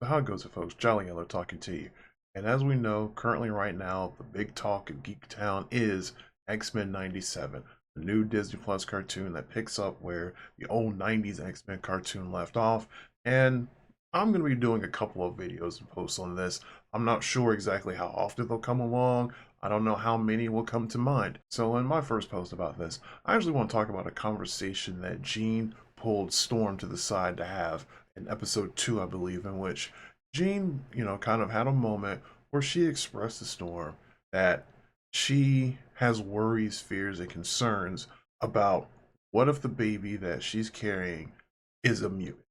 So how it goes, folks? Jolly Yellow talking to you. And as we know, currently right now, the big talk in Geek Town is X-Men 97, the new Disney Plus cartoon that picks up where the old 90s X-Men cartoon left off. And I'm going to be doing a couple of videos and posts on this. I'm not sure exactly how often they'll come along. I don't know how many will come to mind. So in my first post about this, I actually want to talk about a conversation that Jean pulled Storm to the side to have in episode 2, I believe, in which Jean, kind of had a moment where she expressed to Storm that she has worries, fears, and concerns about what if the baby that she's carrying is a mutant,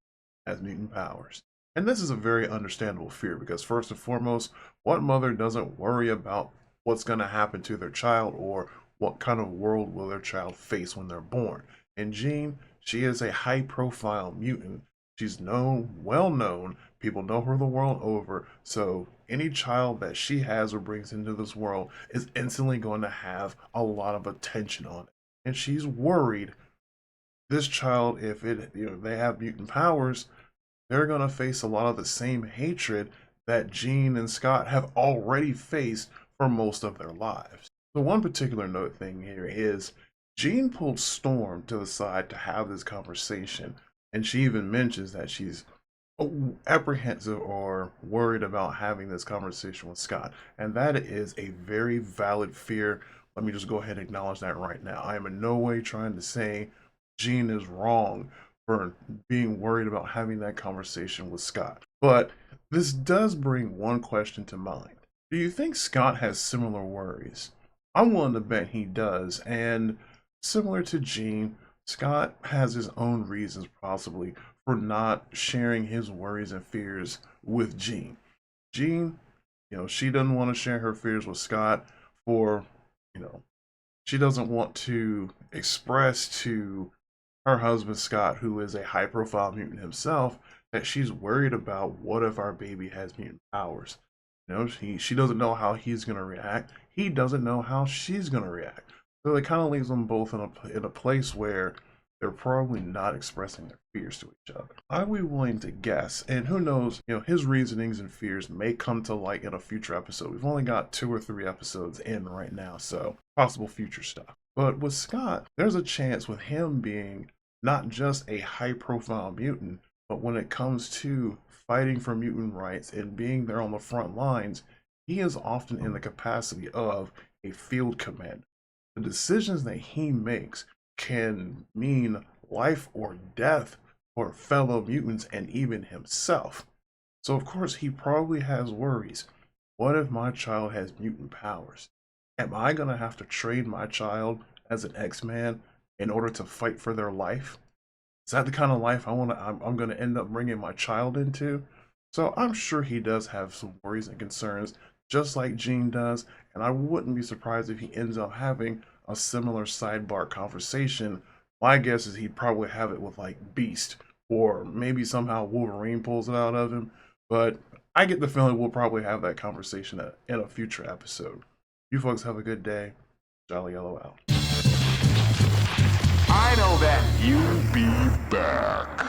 has mutant powers. And this is a very understandable fear because, first and foremost, what mother doesn't worry about what's going to happen to their child or what kind of world will their child face when they're born? And Jean, she is a high profile mutant. She's well known. People know her the world over. So any child that she has or brings into this world is instantly going to have a lot of attention on it. And she's worried this child, if they have mutant powers, they're going to face a lot of the same hatred that Jean and Scott have already faced for most of their lives. The one particular note thing here is Jean pulled Storm to the side to have this conversation, and she even mentions that she's apprehensive or worried about having this conversation with Scott, and that is a very valid fear. Let me just go ahead and acknowledge that right now. I am in no way trying to say Jean is wrong for being worried about having that conversation with Scott, but this does bring one question to mind. Do you think Scott has similar worries? I'm willing to bet he does, and similar to Jean, Scott has his own reasons possibly for not sharing his worries and fears with Jean. Jean, she doesn't want to share her fears with Scott for, she doesn't want to express to her husband Scott, who is a high profile mutant himself, that she's worried about what if our baby has mutant powers. She doesn't know how he's going to react. He doesn't know how she's going to react. So it kind of leaves them both in a place where they're probably not expressing their fears to each other. Are we willing to guess? And who knows, his reasonings and fears may come to light in a future episode. We've only got 2 or 3 episodes in right now, so possible future stuff. But with Scott, there's a chance with him being not just a high profile mutant, but when it comes to fighting for mutant rights and being there on the front lines, he is often in the capacity of a field commander. The decisions that he makes can mean life or death for fellow mutants and even himself. So of course he probably has worries. What if my child has mutant powers? Am I going to have to train my child as an X-Man in order to fight for their life? Is that the kind of life I'm going to end up bringing my child into? So I'm sure he does have some worries and concerns, just like Jean does, and I wouldn't be surprised if he ends up having a similar sidebar conversation. My guess is he'd probably have it with like Beast, or maybe somehow Wolverine pulls it out of him, but I get the feeling we'll probably have that conversation in a future episode. You folks have a good day. Jolly Yellow out. I know that you'll be back.